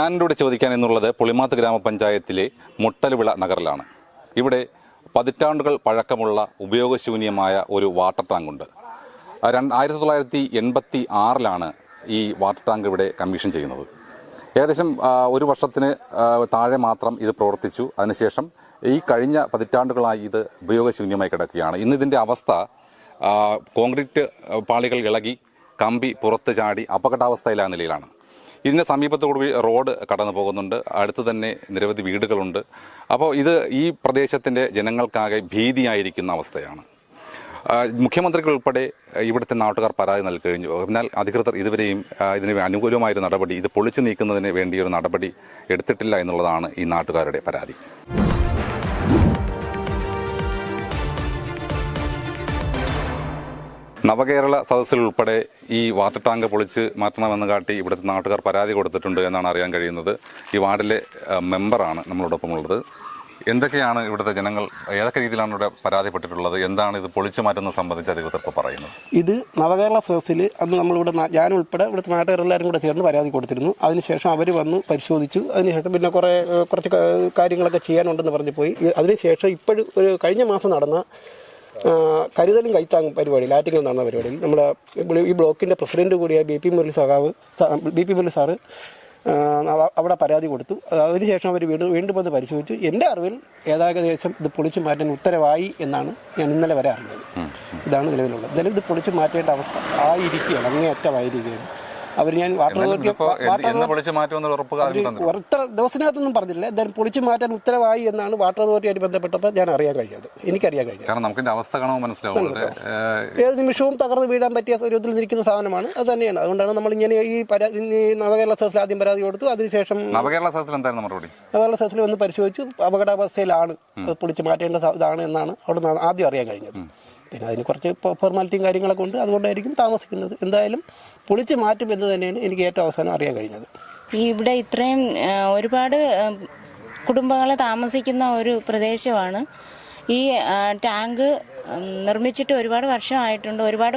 ഞാനിവിടെ ചോദിക്കാൻ എന്നുള്ളത് പുളിമാത്ത് ഗ്രാമപഞ്ചായത്തിലെ മുട്ടൽവിള നഗറിലാണ്. ഇവിടെ പതിറ്റാണ്ടുകൾ പഴക്കമുള്ള ഉപയോഗശൂന്യമായ ഒരു വാട്ടർ ടാങ്കുണ്ട്. 1986 ഈ വാട്ടർ ടാങ്ക് ഇവിടെ കമ്മീഷൻ ചെയ്യുന്നത്. ഏകദേശം ഒരു വർഷത്തിന് താഴെ മാത്രം ഇത് പ്രവർത്തിച്ചു. അതിനുശേഷം ഈ കഴിഞ്ഞ പതിറ്റാണ്ടുകളായി ഇത് ഉപയോഗശൂന്യമായി കിടക്കുകയാണ്. ഇന്നിതിൻ്റെ അവസ്ഥ കോൺക്രീറ്റ് പാളികൾ ഇളകി കമ്പി പുറത്ത് ചാടി അപകടാവസ്ഥയിലായ നിലയിലാണ്. ഇതിൻ്റെ സമീപത്തോടുകൂടി റോഡ് കടന്നു പോകുന്നുണ്ട്. അടുത്ത് തന്നെ നിരവധി വീടുകളുണ്ട്. അപ്പോൾ ഇത് ഈ പ്രദേശത്തിൻ്റെ ജനങ്ങൾക്കാകെ ഭീതിയായിരിക്കുന്ന അവസ്ഥയാണ്. മുഖ്യമന്ത്രിക്ക് ഉൾപ്പെടെ ഇവിടുത്തെ നാട്ടുകാർ പരാതി നൽകി കഴിഞ്ഞു. എന്നാൽ അധികൃതർ ഇതുവരെയും ഇതിന് അനുകൂലമായൊരു നടപടി, ഇത് പൊളിച്ചു നീക്കുന്നതിന് വേണ്ടിയൊരു നടപടി എടുത്തിട്ടില്ല എന്നുള്ളതാണ് ഈ നാട്ടുകാരുടെ പരാതി. നവകേരള സദസ്സിൽ ഉൾപ്പെടെ ഈ വാട്ടർ ടാങ്ക് പൊളിച്ച് മാറ്റണമെന്ന് കാട്ടി ഇവിടുത്തെ നാട്ടുകാർ പരാതി കൊടുത്തിട്ടുണ്ട് എന്നാണ് അറിയാൻ കഴിയുന്നത്. ഈ വാർഡിലെ മെമ്പറാണ് നമ്മളോടൊപ്പം ഉള്ളത്. എന്തൊക്കെയാണ് ഇവിടുത്തെ ജനങ്ങൾ ഏതൊക്കെ രീതിയിലാണ് ഇവിടെ പരാതിപ്പെട്ടിട്ടുള്ളത്? എന്താണ് ഇത് പൊളിച്ചു മാറ്റുന്നത് സംബന്ധിച്ച് അധികൃതർ ഇപ്പോൾ പറയുന്നത്? ഇത് നവകേരള സദസ്സിൽ അന്ന് നമ്മളിവിടെ ഞാനുൾപ്പെടെ ഇവിടുത്തെ നാട്ടുകാരെല്ലാവരും കൂടെ ചേർന്ന് പരാതി കൊടുത്തിരുന്നു. അതിനുശേഷം അവർ വന്ന് പരിശോധിച്ചു. അതിനുശേഷം പിന്നെ കുറച്ച് കാര്യങ്ങളൊക്കെ ചെയ്യാനുണ്ടെന്ന് പറഞ്ഞു പോയി. അതിനുശേഷം ഇപ്പോഴും ഒരു കഴിഞ്ഞ മാസം നടന്ന കരുതലും കൈത്താങ്ങും പരിപാടിയിൽ, ആറ്റിങ്ങൽ നടന്ന പരിപാടിയിൽ നമ്മുടെ ഈ ബ്ലോക്കിൻ്റെ പ്രസിഡന്റ് കൂടിയ ബി പി മുരളി സാറ് അവിടെ പരാതി കൊടുത്തു. അതിനുശേഷം അവർ വീണ്ടും വന്ന് പരിശോധിച്ചു. എൻ്റെ അറിവിൽ ഏകദേശം ഇത് പൊളിച്ചു മാറ്റാൻ ഉത്തരവായി എന്നാണ് ഞാൻ ഇന്നലെ വരെ അറിഞ്ഞത്. ഇതാണ് നിലവിലുള്ളത്. എന്തായാലും ഇത് പൊളിച്ചു മാറ്റേണ്ട അവസ്ഥ ആയിരിക്കുകയാണ്, അങ്ങേയറ്റമായിരിക്കുകയാണ്. അവർ ഞാൻ വാട്ടർ അതോറിറ്റി എത്ര ദിവസത്തിനകത്തൊന്നും പറഞ്ഞില്ല. എന്തായാലും പൊളിച്ചു മാറ്റാൻ ഉത്തരവായി എന്നാണ് വാട്ടർ അതോറിറ്റിയായിട്ട് ബന്ധപ്പെട്ടപ്പോൾ എനിക്കറിയാൻ കഴിഞ്ഞത്. ഏത് നിമിഷവും തകർന്ന് വീഴാൻ പറ്റിയ ഒരു ഇതിൽ നിൽക്കുന്ന സാധനമാണ്. അത് തന്നെയാണ്. അതുകൊണ്ടാണ് നമ്മളിങ്ങനെ ഈ നവകേരള സദസ്സിൽ ആദ്യം പരാതി കൊടുത്തു. അതിനുശേഷം നവകേരള സദസ്സിൽ വന്ന് പരിശോധിച്ചു. അപകടാവസ്ഥയിലാണ്, അത് പൊളിച്ചു മാറ്റേണ്ട ഇതാണ് എന്നാണ് അവിടെ ആദ്യം അറിയാൻ കഴിഞ്ഞത്. പിന്നെ അതിന് കുറച്ച് ഫോർമാലിറ്റിയും കാര്യങ്ങളൊക്കെ ഉണ്ട്. അതുകൊണ്ടായിരിക്കും താമസിക്കുന്നത്. എന്തായാലും പൊളിച്ച് മാറ്റും എന്ന് തന്നെയാണ് എനിക്ക് ഏറ്റവും അവസാനം അറിയാൻ കഴിഞ്ഞത്. ഇവിടെ ഇത്രയും ഒരുപാട് കുടുംബങ്ങൾ താമസിക്കുന്ന ഒരു പ്രദേശമാണ്. ഈ ടാങ്ക് നിർമ്മിച്ചിട്ട് ഒരുപാട് വർഷമായിട്ടുണ്ട്. ഒരുപാട്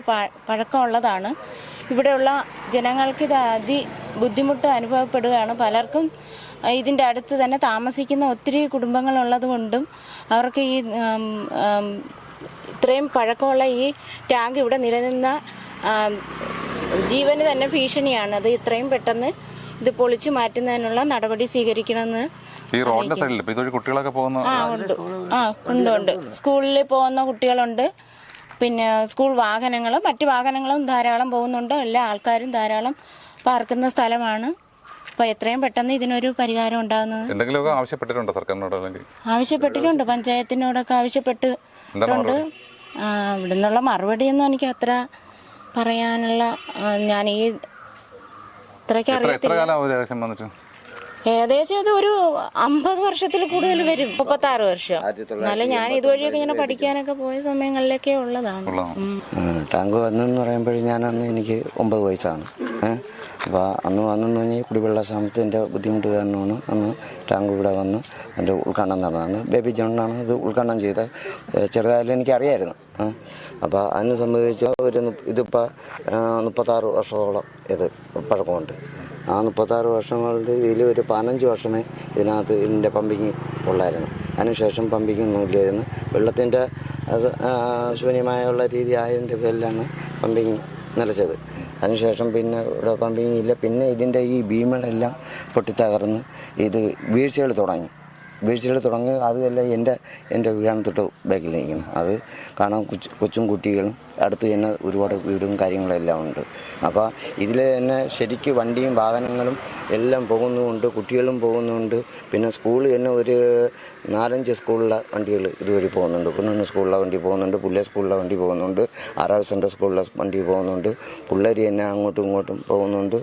പഴക്കമുള്ളതാണ്. ഇവിടെയുള്ള ജനങ്ങൾക്ക് ഇത് ബുദ്ധിമുട്ട് അനുഭവപ്പെടുകയാണ്. പലർക്കും ഇതിൻ്റെ അടുത്ത് തന്നെ താമസിക്കുന്ന ഒത്തിരി കുടുംബങ്ങളുള്ളത് കൊണ്ടും അവർക്ക് ഈ ഇത്രയും പഴക്കമുള്ള ഈ ടാങ്ക് ഇവിടെ നിലനിന്ന ജീവന് തന്നെ ഭീഷണിയാണ്. അത് ഇത്രയും പെട്ടെന്ന് ഇത് പൊളിച്ചു മാറ്റുന്നതിനുള്ള നടപടി സ്വീകരിക്കണമെന്ന്. ഉണ്ട്. സ്കൂളിൽ പോകുന്ന കുട്ടികളുണ്ട്. പിന്നെ സ്കൂൾ വാഹനങ്ങളും മറ്റു വാഹനങ്ങളും ധാരാളം പോകുന്നുണ്ട്. എല്ലാ ആൾക്കാരും ധാരാളം പാർക്കുന്ന സ്ഥലമാണ്. അപ്പോൾ എത്രയും പെട്ടെന്ന് ഇതിനൊരു പരിഹാരം ഉണ്ടാകുന്നത്. ആവശ്യപ്പെട്ടിട്ടുണ്ട്. പഞ്ചായത്തിനോടൊക്കെ ആവശ്യപ്പെട്ടിട്ടുണ്ട്. ഇവിടെ നിന്നുള്ള മറുപടിയൊന്നും എനിക്ക് അത്ര പറയാനുള്ള ഞാൻ ഈ ഇത്രയ്ക്ക് അറിയത്തില്ല. ഏകദേശം ഇത് ഒരു 50 വർഷത്തിൽ കൂടുതൽ വരും. 36 വർഷം. എന്നാലും ഞാൻ ഇതുവഴിയൊക്കെ ഇങ്ങനെ പഠിക്കാനൊക്കെ പോയ സമയങ്ങളിലൊക്കെ ഉള്ളതാണ്. ടാങ്ക് വന്നെന്ന് പറയുമ്പോഴും ഞാനന്ന് എനിക്ക് 9 വയസ്സാണ്. അപ്പോൾ അന്ന് വന്നെന്ന് പറഞ്ഞാൽ കുടിവെള്ള ക്ഷാമത്തിൻ്റെ ബുദ്ധിമുട്ട് കാരണമാണ് അന്ന് ടാങ്ക് ഇവിടെ വന്ന് അതിൻ്റെ ഉദ്ഘാടനം നടന്നതാണ്. ബേബി ജോണാണ് ഇത് ഉദ്ഘാടനം ചെയ്തത്. ചെറുതായാലും എനിക്കറിയായിരുന്നു. അപ്പോൾ അതിനെ സംബന്ധിച്ച് ഇതിപ്പോൾ 36 വർഷത്തോളം ഇത് പഴക്കമുണ്ട്. ആ 36 വർഷങ്ങളുടെ ഇതിൽ ഒരു 15 വർഷമേ ഇതിനകത്ത് ഇതിൻ്റെ പമ്പിങ് ഉള്ളായിരുന്നു. അതിനുശേഷം പമ്പിങ് ഒന്നും ഇല്ലായിരുന്നു. വെള്ളത്തിൻ്റെ ശൂന്യമായുള്ള രീതി ആയതിൻ്റെ പേരിലാണ് പമ്പിങ് നിലച്ചത്. അതിനുശേഷം പിന്നെ ഇവിടെ പമ്പിങ് ഇല്ല. പിന്നെ ഇതിൻ്റെ ഈ ബീമുകളെല്ലാം പൊട്ടിത്തകർന്ന് ഇത് വീഴ്ചകൾ തുടങ്ങി. അതുമല്ല എൻ്റെ വീടാണ് തൊട്ട് ബാക്കിൽ നിൽക്കുന്നത്. അത് കാണാൻ കൊച്ചും കുട്ടികളും അടുത്ത് തന്നെ ഒരുപാട് വീടും കാര്യങ്ങളെല്ലാം ഉണ്ട്. അപ്പോൾ ഇതിൽ തന്നെ ശരിക്ക് വണ്ടിയും വാഹനങ്ങളും എല്ലാം പോകുന്നുമുണ്ട്, കുട്ടികളും പോകുന്നുണ്ട്. പിന്നെ സ്കൂളിൽ തന്നെ ഒരു 4-5 സ്കൂളിലെ വണ്ടികൾ ഇതുവഴി പോകുന്നുണ്ട്. കുന്നൂർ സ്കൂളിലെ വണ്ടി പോകുന്നുണ്ട്, പുള്ളേ സ്കൂളിലെ വണ്ടി പോകുന്നുണ്ട്, ആറാവ് സെൻട്രൽ സ്കൂളിലെ വണ്ടി പോകുന്നുണ്ട്. പിള്ളേർ തന്നെ അങ്ങോട്ടും ഇങ്ങോട്ടും പോകുന്നുണ്ട്.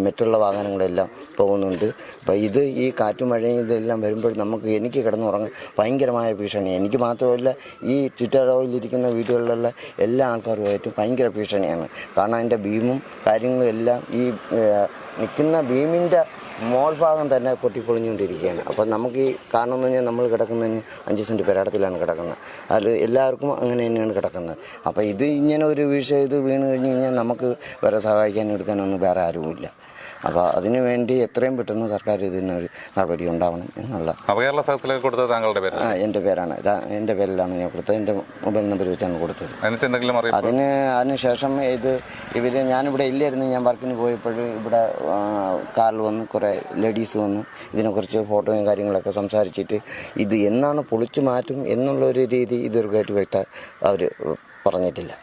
മറ്റുള്ള വാഹനങ്ങളെല്ലാം പോകുന്നുണ്ട്. അപ്പോൾ ഇത് ഈ കാറ്റും മഴയും ഇതെല്ലാം വരുമ്പോൾ എനിക്ക് കിടന്നുറങ്ങാൻ ഭയങ്കരമായ ഭീഷണിയാണ്. എനിക്ക് മാത്രമല്ല, ഈ ചുറ്റളവിലിരിക്കുന്ന വീടുകളിലുള്ള എല്ലാ ആൾക്കാരുമായിട്ട് ഭയങ്കര ഭീഷണിയാണ്. കാരണം അതിൻ്റെ ബീമും കാര്യങ്ങളും എല്ലാം ഈ നിൽക്കുന്ന ബീമിൻ്റെ മോൾഭാഗം തന്നെ പൊട്ടിപ്പൊളിഞ്ഞുകൊണ്ടിരിക്കുകയാണ്. അപ്പം നമുക്ക് ഈ കാരണം എന്ന് പറഞ്ഞാൽ നമ്മൾ കിടക്കുന്നതിന് 5 സെൻറ്റ് പെരാടത്തിലാണ് കിടക്കുന്നത്. അതിൽ എല്ലാവർക്കും അങ്ങനെ തന്നെയാണ് കിടക്കുന്നത്. അപ്പോൾ ഇത് ഇങ്ങനെ ഒരു വീഴ്ച ഇത് വീണ് കഴിഞ്ഞ് കഴിഞ്ഞാൽ നമുക്ക് വേറെ സഹായിക്കാനും എടുക്കാനൊന്നും വേറെ ആരുമില്ല. അപ്പോൾ അതിനു വേണ്ടി എത്രയും പെട്ടെന്ന് സർക്കാർ ഇതിനൊരു നടപടി ഉണ്ടാവണം എന്നുള്ള. നവകേരള സദസ്സിലേക്ക് കൊടുത്തത് താങ്കളുടെ പേര്? എൻ്റെ പേരാണ്, എൻ്റെ പേരിലാണ് ഞാൻ കൊടുത്തത്. എൻ്റെ മൊബൈൽ നമ്പർ വെച്ചാണ് കൊടുത്തത്. എന്നിട്ട് എന്തെങ്കിലും അതിനുശേഷം ഞാനിവിടെ ഇല്ലായിരുന്നു. ഞാൻ വർക്കിന് പോയപ്പോഴും ഇവിടെ കാറിൽ വന്ന് കുറേ ലേഡീസ് വന്നു ഇതിനെക്കുറിച്ച് ഫോട്ടോയും കാര്യങ്ങളൊക്കെ സംസാരിച്ചിട്ട് ഇത് എന്നാണ് പൊളിച്ചു മാറ്റും എന്നുള്ളൊരു രീതി ഇതുവരെയായിട്ട് വ്യക്തം അവർ പറഞ്ഞിട്ടില്ല.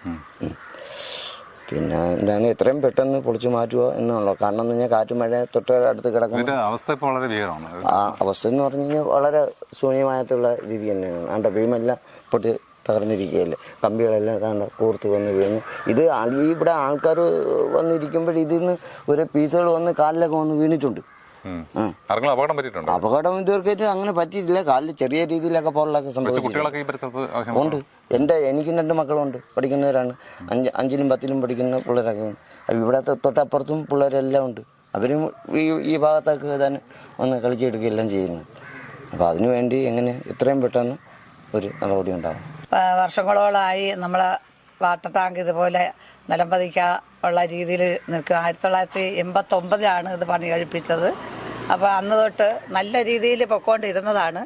പിന്നെ എന്താണ് എത്രയും പെട്ടെന്ന് പൊളിച്ചു മാറ്റുക എന്നുള്ളത്. കാരണം എന്ന് പറഞ്ഞാൽ കാറ്റും മഴ തൊട്ട് അടുത്ത് കിടക്കുന്ന അവസ്ഥ ഇപ്പോൾ വളരെ ഭീകരമാണ്. ആ അവസ്ഥ എന്ന് പറഞ്ഞു കഴിഞ്ഞാൽ വളരെ ശൂന്യമായിട്ടുള്ള രീതി തന്നെയാണ്. ആണ്ട ഭീമെല്ലാം പൊട്ടി തകർന്നിരിക്കുകയല്ലേ, കമ്പികളെല്ലാം കണ്ട കൂർത്ത് വന്ന് വീഴുന്നു. ഇത് ഇവിടെ ആൾക്കാർ വന്നിരിക്കുമ്പോൾ ഇതിൽ നിന്ന് ഒരു പീസുകൾ വന്ന് കാലിലൊക്കെ വന്ന് വീണിട്ടുണ്ട്. അപകടം പറ്റിയിട്ടുണ്ട്? അപകടം ഇതുവരെയായിട്ട് അങ്ങനെ പറ്റിയിട്ടില്ല. കാലിൽ ചെറിയ രീതിയിലൊക്കെ പൊള്ളലൊക്കെ സംഭവിച്ചു ഉണ്ട്. എനിക്കും 2 മക്കളുണ്ട്, പഠിക്കുന്നവരാണ്. 5ലും 10ലും പഠിക്കുന്ന പിള്ളേരൊക്കെ ഉണ്ട്. ഇവിടെ തൊട്ടപ്പുറത്തും പിള്ളേരെല്ലാം ഉണ്ട്. അവരും ഈ ഭാഗത്തൊക്കെ തന്നെ ഒന്ന് കളിച്ചെടുക്കുകയെല്ലാം ചെയ്യുന്നു. അപ്പോൾ അതിനുവേണ്ടി എങ്ങനെ എത്രയും പെട്ടെന്ന് ഒരു നടപടി ഉണ്ടാകും. വർഷങ്ങളോളമായി നമ്മളെ വാട്ടർ ടാങ്ക് ഇതുപോലെ നിലംപതിക്കാനുള്ള രീതിയിൽ നിൽക്കുക. 1989 ഇത് പണി കഴിപ്പിച്ചത്. അപ്പോൾ അന്ന് തൊട്ട് നല്ല രീതിയിൽ പൊയ്ക്കൊണ്ടിരുന്നതാണ്.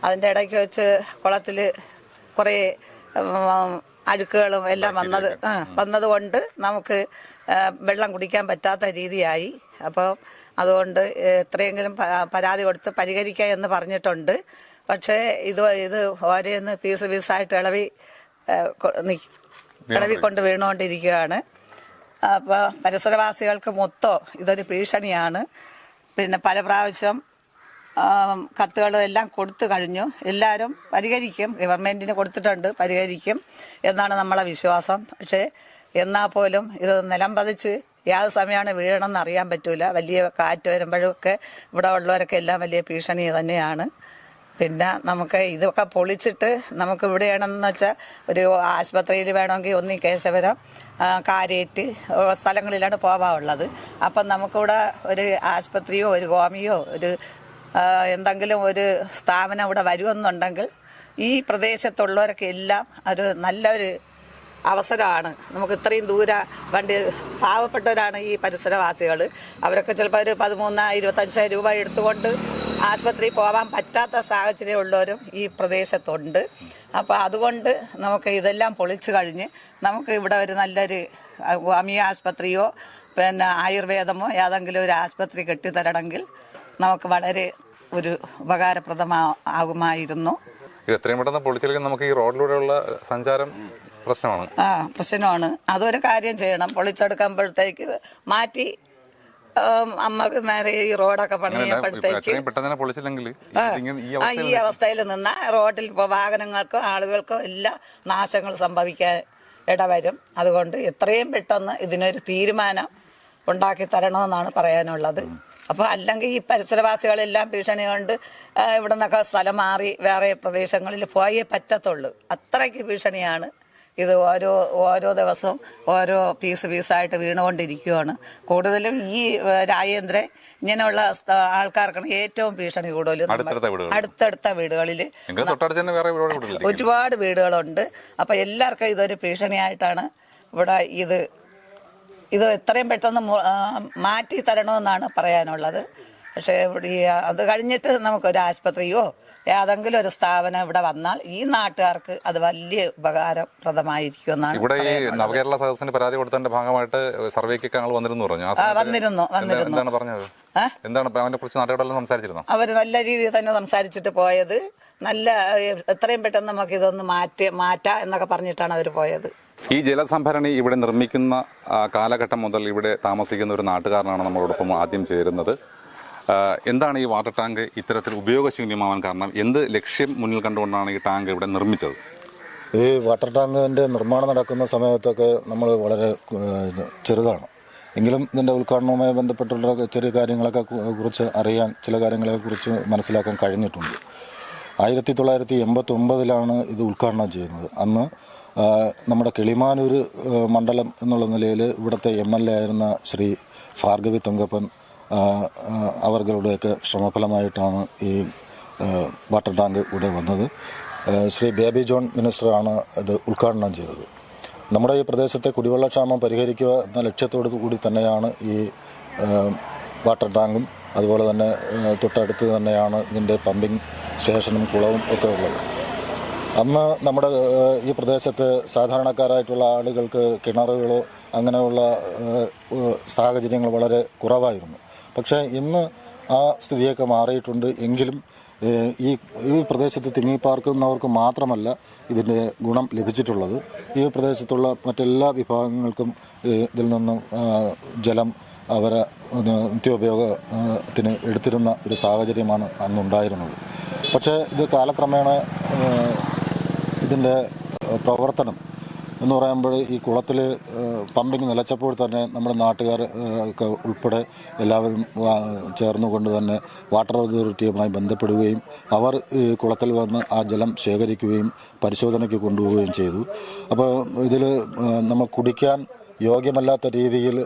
അതിൻ്റെ ഇടയ്ക്ക് വെച്ച് കുളത്തിൽ കുറേ അഴുക്കുകളും എല്ലാം വന്നതുകൊണ്ട് നമുക്ക് വെള്ളം കുടിക്കാൻ പറ്റാത്ത രീതിയായി. അപ്പോൾ അതുകൊണ്ട് എത്രയെങ്കിലും പരാതി കൊടുത്ത് പരിഹരിക്കുക എന്ന് പറഞ്ഞിട്ടുണ്ട്. പക്ഷേ ഇത് ഓരോന്ന് പീസായിട്ട് ഇളവിക്കൊണ്ട് വീണുകൊണ്ടിരിക്കുകയാണ്. അപ്പോൾ പരിസരവാസികൾക്ക് മൊത്തം ഇതൊരു ഭീഷണിയാണ്. പിന്നെ പല പ്രാവശ്യം കത്തുകളും എല്ലാം കൊടുത്തു കഴിഞ്ഞു. എല്ലാവരും പരിഹരിക്കും, ഗവൺമെൻറ്റിന് കൊടുത്തിട്ടുണ്ട്, പരിഹരിക്കും എന്നാണ് നമ്മളെ വിശ്വാസം. പക്ഷേ എന്നാൽ പോലും ഇത് നിലംപതിച്ച് ഏത് സമയമാണ് വീഴണമെന്ന് അറിയാൻ പറ്റില്ല. വലിയ കാറ്റ് വരുമ്പോഴൊക്കെ ഇവിടെ ഉള്ളവരൊക്കെ എല്ലാം വലിയ ഭീഷണി തന്നെയാണ്. പിന്നെ നമുക്ക് ഇതൊക്കെ പൊളിച്ചിട്ട് നമുക്ക് ഇവിടെയാണെന്ന് വെച്ചാൽ ഒരു ആശുപത്രിയിൽ വേണമെങ്കിൽ ഒന്നി കേശവരം, കാരേറ്റ് സ്ഥലങ്ങളിലാണ് പോകാനുള്ളത്. അപ്പം നമുക്കിവിടെ ഒരു ആശുപത്രിയോ ഒരു ഹോമിയോ ഒരു എന്തെങ്കിലും ഒരു സ്ഥാപനം ഇവിടെ വരുമെന്നുണ്ടെങ്കിൽ ഈ പ്രദേശത്തുള്ളവരൊക്കെ എല്ലാം ഒരു നല്ലൊരു അവസരമാണ്. നമുക്ക് ഇത്രയും വണ്ടി പാവപ്പെട്ടവരാണ് ഈ പരിസരവാസികൾ. അവരൊക്കെ ചിലപ്പോൾ ഒരു 13,000-25,000 രൂപ എടുത്തുകൊണ്ട് ആശുപത്രിയിൽ പോകാൻ പറ്റാത്ത സാഹചര്യമുള്ളവരും ഈ പ്രദേശത്തുണ്ട്. അപ്പോൾ അതുകൊണ്ട് നമുക്ക് ഇതെല്ലാം പൊളിച്ചു കഴിഞ്ഞ് നമുക്ക് ഇവിടെ ഒരു നല്ലൊരു ഹോമിയോ ആശുപത്രിയോ പിന്നെ ആയുർവേദമോ ഏതെങ്കിലും ഒരു ആശുപത്രി കെട്ടിത്തരണമെങ്കിൽ നമുക്ക് വളരെ ഒരു ഉപകാരപ്രദമാകുമായിരുന്നു. എത്രയും പെട്ടെന്ന് പൊളിച്ചില്ലെങ്കിൽ നമുക്ക് ഈ റോഡിലൂടെയുള്ള സഞ്ചാരം പ്രശ്നമാണ്. അതൊരു കാര്യം ചെയ്യണം. പൊളിച്ചെടുക്കുമ്പോഴത്തേക്ക് മാറ്റി അമ്മക്ക് നേരെ ഈ റോഡൊക്കെ പണിയുമ്പോഴത്തേക്ക് ഈ അവസ്ഥയിൽ നിന്ന റോഡിൽ വാഹനങ്ങൾക്കോ ആളുകൾക്കോ എല്ലാം നാശങ്ങൾ സംഭവിക്കാൻ ഇടവരും. അതുകൊണ്ട് എത്രയും പെട്ടെന്ന് ഇതിനൊരു തീരുമാനം ഉണ്ടാക്കി തരണമെന്നാണ് പറയാനുള്ളത്. അപ്പോൾ അല്ലെങ്കിൽ ഈ പരിസരവാസികളെല്ലാം ഭീഷണി കൊണ്ട് ഇവിടെ നിന്നൊക്കെ സ്ഥലം മാറി വേറെ പ്രദേശങ്ങളിൽ പോയേ പറ്റത്തുള്ളൂ. അത്രയ്ക്ക് ഭീഷണിയാണ്. ഇത് ഓരോ ദിവസവും ഓരോ പീസായിട്ട് വീണുകൊണ്ടിരിക്കുകയാണ്. കൂടുതലും ഈ രാജേന്ദ്രൻ ഇങ്ങനെയുള്ള ആൾക്കാർക്കാണ് ഏറ്റവും ഭീഷണി കൂടുതലും. അടുത്തടുത്ത വീടുകളിൽ ഒരുപാട് വീടുകളുണ്ട്. അപ്പം എല്ലാവർക്കും ഇതൊരു ഭീഷണിയായിട്ടാണ് ഇവിടെ ഇത് എത്രയും പെട്ടെന്ന് മാറ്റി തരണമെന്നാണ് പറയാനുള്ളത്. പക്ഷേ അത് കഴിഞ്ഞിട്ട് നമുക്കൊരു ആശുപത്രിയോ ഏതെങ്കിലും ഒരു സ്ഥാപനം ഇവിടെ വന്നാൽ ഈ നാട്ടുകാർക്ക് അത് വലിയ ഉപകാരപ്രദമായിരിക്കുമെന്നാണ്. ഇവിടെ ഈ നവകേരള സദസ്സിന് പരാതി കൊടുത്തതിന്റെ ഭാഗമായിട്ട് സർവേക്ക് വന്നിരുന്നു. അവർ നല്ല രീതിയിൽ തന്നെ സംസാരിച്ചിട്ട് പോയത്. നല്ല എത്രയും പെട്ടെന്ന് നമുക്ക് ഇതൊന്ന് മാറ്റാം എന്നൊക്കെ പറഞ്ഞിട്ടാണ് അവർ പോയത്. ഈ ജലസംഭരണി ഇവിടെ നിർമ്മിക്കുന്ന കാലഘട്ടം മുതൽ ഇവിടെ താമസിക്കുന്ന ഒരു നാട്ടുകാരനാണ് നമ്മളോടൊപ്പം ആദ്യം ചേരുന്നത്. എന്താണ് ഈ വാട്ടർ ടാങ്ക് ഇത്തരത്തിൽ ഉപയോഗശൂന്യമാവാൻ കാരണം? എന്ത് ലക്ഷ്യം മുന്നിൽ കണ്ടുകൊണ്ടാണ് ഈ ടാങ്ക് ഇവിടെ നിർമ്മിച്ചത്? ഈ വാട്ടർ ടാങ്കിൻ്റെ നിർമ്മാണം നടക്കുന്ന സമയത്തൊക്കെ നമ്മൾ വളരെ ചെറുതാണ്. എങ്കിലും ഇതിൻ്റെ ഉദ്ഘാടനവുമായി ബന്ധപ്പെട്ടുള്ള ചെറിയ കാര്യങ്ങളൊക്കെ കുറിച്ച് അറിയാൻ, ചില കാര്യങ്ങളെക്കുറിച്ച് മനസ്സിലാക്കാൻ കഴിഞ്ഞിട്ടുണ്ട്. 1989 ഇത് ഉദ്ഘാടനം ചെയ്യുന്നത്. അന്ന് നമ്മുടെ കിളിമാനൂർ മണ്ഡലം എന്നുള്ള നിലയിൽ ഇവിടുത്തെ MLA ആയിരുന്ന ശ്രീ ഭാർഗവി തങ്കപ്പൻ അവരുടെയൊക്കെ ശ്രമഫലമായിട്ടാണ് ഈ വാട്ടർ ടാങ്ക് ഇവിടെ വന്നത്. ശ്രീ ബേബി ജോൺ മിനിസ്റ്ററാണ് ഇത് ഉദ്ഘാടനം ചെയ്തത്. നമ്മുടെ ഈ പ്രദേശത്തെ കുടിവെള്ളക്ഷാമം പരിഹരിക്കുക എന്ന ലക്ഷ്യത്തോടു കൂടി തന്നെയാണ് ഈ വാട്ടർ ടാങ്കും അതുപോലെ തന്നെ തൊട്ടടുത്ത് തന്നെയാണ് ഇതിൻ്റെ പമ്പിംഗ് സ്റ്റേഷനും കുളവും ഒക്കെ ഉള്ളത്. അന്ന് നമ്മുടെ ഈ പ്രദേശത്ത് സാധാരണക്കാരായിട്ടുള്ള ആളുകൾക്ക് കിണറുകളോ അങ്ങനെയുള്ള സാഹചര്യങ്ങൾ വളരെ കുറവായിരുന്നു. പക്ഷേ ഇന്ന് ആ സ്ഥിതിയൊക്കെ മാറിയിട്ടുണ്ട്. എങ്കിലും ഈ പ്രദേശത്ത് തിങ്ങിപ്പാർക്കുന്നവർക്ക് മാത്രമല്ല ഇതിൻ്റെ ഗുണം ലഭിച്ചിട്ടുള്ളത്. ഈ പ്രദേശത്തുള്ള മറ്റെല്ലാ വിഭാഗങ്ങൾക്കും ഇതിൽ നിന്നും ജലം അവരെ നിത്യോപയോഗത്തിന് എടുത്തിരുന്ന ഒരു സാഹചര്യമാണ് അന്നുണ്ടായിരുന്നത്. പക്ഷേ ഇത് കാലക്രമേണ ഇതിൻ്റെ പ്രവർത്തനം എന്ന് പറയുമ്പോൾ ഈ കുളത്തിൽ പമ്പിങ് നിലച്ചപ്പോൾ തന്നെ നമ്മുടെ നാട്ടുകാർ ഒക്കെ ഉൾപ്പെടെ എല്ലാവരും ചേർന്നുകൊണ്ട് തന്നെ വാട്ടർ അതോറിറ്റിയുമായി ബന്ധപ്പെടുകയും അവർ ഈ കുളത്തിൽ വന്ന് ആ ജലം ശേഖരിക്കുകയും പരിശോധനയ്ക്ക് കൊണ്ടുപോവുകയും ചെയ്തു. അപ്പോൾ ഇതിൽ നമ്മൾ കുടിക്കാൻ യോഗ്യമല്ലാത്ത രീതിയിൽ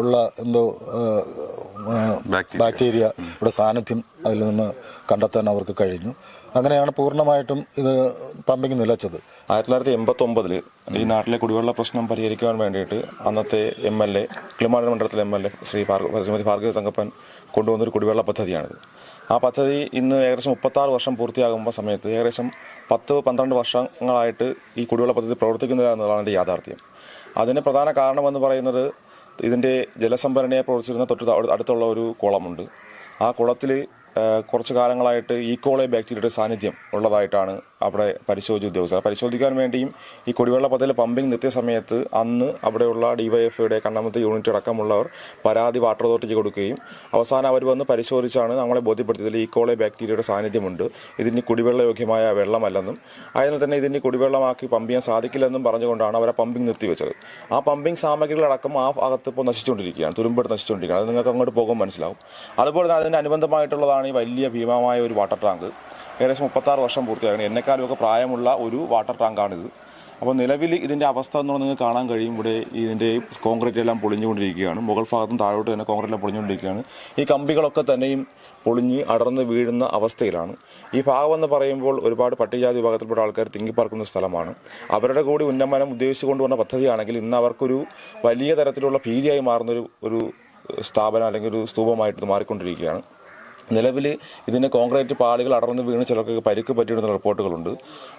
ഉള്ള എന്തോ ബാക്ടീരിയ ഇവിടെ സാന്നിധ്യം അതിൽ നിന്ന് കണ്ടെത്താൻ അവർക്ക് കഴിഞ്ഞു. അങ്ങനെയാണ് പൂർണ്ണമായിട്ടും ഇത് പമ്പിങ് നിലച്ചത്. 1989 ഈ നാട്ടിലെ കുടിവെള്ള പ്രശ്നം പരിഹരിക്കാൻ വേണ്ടിയിട്ട് അന്നത്തെ MLA കിളിമാനൂർ മണ്ഡലത്തിലെ MLA ശ്രീമതി ഭാർഗവി തങ്കപ്പൻ കൊണ്ടുവന്നൊരു കുടിവെള്ള പദ്ധതിയാണിത്. ആ പദ്ധതി ഇന്ന് ഏകദേശം 36 വർഷം പൂർത്തിയാകുമ്പോൾ സമയത്ത് ഏകദേശം 10-12 വർഷങ്ങളായിട്ട് ഈ കുടിവെള്ള പദ്ധതി പ്രവർത്തിക്കുന്നില്ല എന്നുള്ളതാണ് എൻ്റെ യാഥാർത്ഥ്യം. അതിന് പ്രധാന കാരണമെന്ന് പറയുന്നത് ഇതിൻ്റെ ജലസംഭരണിയെ പ്രവർത്തിച്ചിരുന്ന അടുത്തുള്ള ഒരു കുളമുണ്ട്. ആ കുളത്തിൽ കുറച്ച് കാലങ്ങളായിട്ട് ഈക്കോളെ ബാക്ടീരിയയുടെ സാന്നിധ്യം ഉള്ളതായിട്ടാണ് അവിടെ പരിശോധിച്ച ഉദ്യോഗസ്ഥർ. പരിശോധിക്കാൻ വേണ്ടിയും ഈ കുടിവെള്ള പദ്ധതിയിൽ പമ്പിംഗ് നിർത്തിയ സമയത്ത് അന്ന് അവിടെയുള്ള DYFIയുടെ കണ്ണമത്തെ യൂണിറ്റ് അടക്കമുള്ളവർ പരാതി വാട്ടർ അതോറിറ്റിക്ക് കൊടുക്കുകയും അവസാനം അവർ വന്ന് പരിശോധിച്ചാണ് നമ്മളെ ബോധ്യപ്പെടുത്തിയതിൽ ഈക്കോളെ ബാക്ടീരിയയുടെ സാന്നിധ്യമുണ്ട്, ഇതിന് കുടിവെള്ളയോഗ്യമായ വെള്ളമല്ലെന്നും അതിനാൽ തന്നെ ഇതിന് കുടിവെള്ളമാക്കി പമ്പ് ചെയ്യാൻ സാധിക്കില്ലെന്നും പറഞ്ഞുകൊണ്ടാണ് അവരെ പമ്പിംഗ് നിർത്തിവെച്ചത്. ആ പമ്പിംഗ് സാമഗ്രികളടക്കം ആ ഭാഗത്ത് ഇപ്പോൾ നശിച്ചുകൊണ്ടിരിക്കുകയാണ്, തുരുമ്പെടുത്ത് നശിച്ചുകൊണ്ടിരിക്കുകയാണ്. അത് നിങ്ങൾക്ക് അങ്ങോട്ട് പോകുമ്പോൾ മനസ്സിലാവും. അതുപോലെ തന്നെ അതിന് അനുബന്ധമായിട്ടുള്ളതാണ് ഈ വലിയ ഭീമമായ ഒരു വാട്ടർ ടാങ്ക്. ഏകദേശം 36 വർഷം പൂർത്തിയാകണം. എന്നെക്കാളുമൊക്കെ പ്രായമുള്ള ഒരു വാട്ടർ ടാങ്കാണിത്. അപ്പോൾ നിലവിൽ ഇതിൻ്റെ അവസ്ഥ എന്ന് പറഞ്ഞാൽ നിങ്ങൾക്ക് കാണാൻ കഴിയും. ഇവിടെ ഇതിൻ്റെ കോൺക്രീറ്റ് എല്ലാം പൊളിഞ്ഞുകൊണ്ടിരിക്കുകയാണ്. മുകൾ ഭാഗത്തും താഴോട്ട് തന്നെ കോൺക്രീറ്റ് എല്ലാം പൊളിഞ്ഞുകൊണ്ടിരിക്കുകയാണ്. ഈ കമ്പികളൊക്കെ തന്നെയും പൊളിഞ്ഞ് അടർന്ന് വീഴുന്ന അവസ്ഥയിലാണ്. ഈ ഭാഗമെന്ന് പറയുമ്പോൾ ഒരുപാട് പട്ടികജാതി വിഭാഗത്തിൽപ്പെട്ട ആൾക്കാർ തിങ്ങിപ്പാർക്കുന്ന സ്ഥലമാണ്. അവരുടെ കൂടി ഉന്നമനം ഉദ്ദേശിച്ചു കൊണ്ടുവന്ന പദ്ധതിയാണെങ്കിൽ ഇന്ന് അവർക്കൊരു വലിയ തരത്തിലുള്ള ഭീതിയായി മാറുന്നൊരു സ്ഥാപനം അല്ലെങ്കിൽ ഒരു സ്തൂപമായിട്ട് മാറിക്കൊണ്ടിരിക്കുകയാണ്. നിലവിൽ ഇതിൻ്റെ കോൺക്രീറ്റ് പാളികൾ അടർന്ന് വീണ് ചിലർക്ക് പരിക്ക് പറ്റിയിടുന്ന റിപ്പോർട്ടുകളുണ്ട്.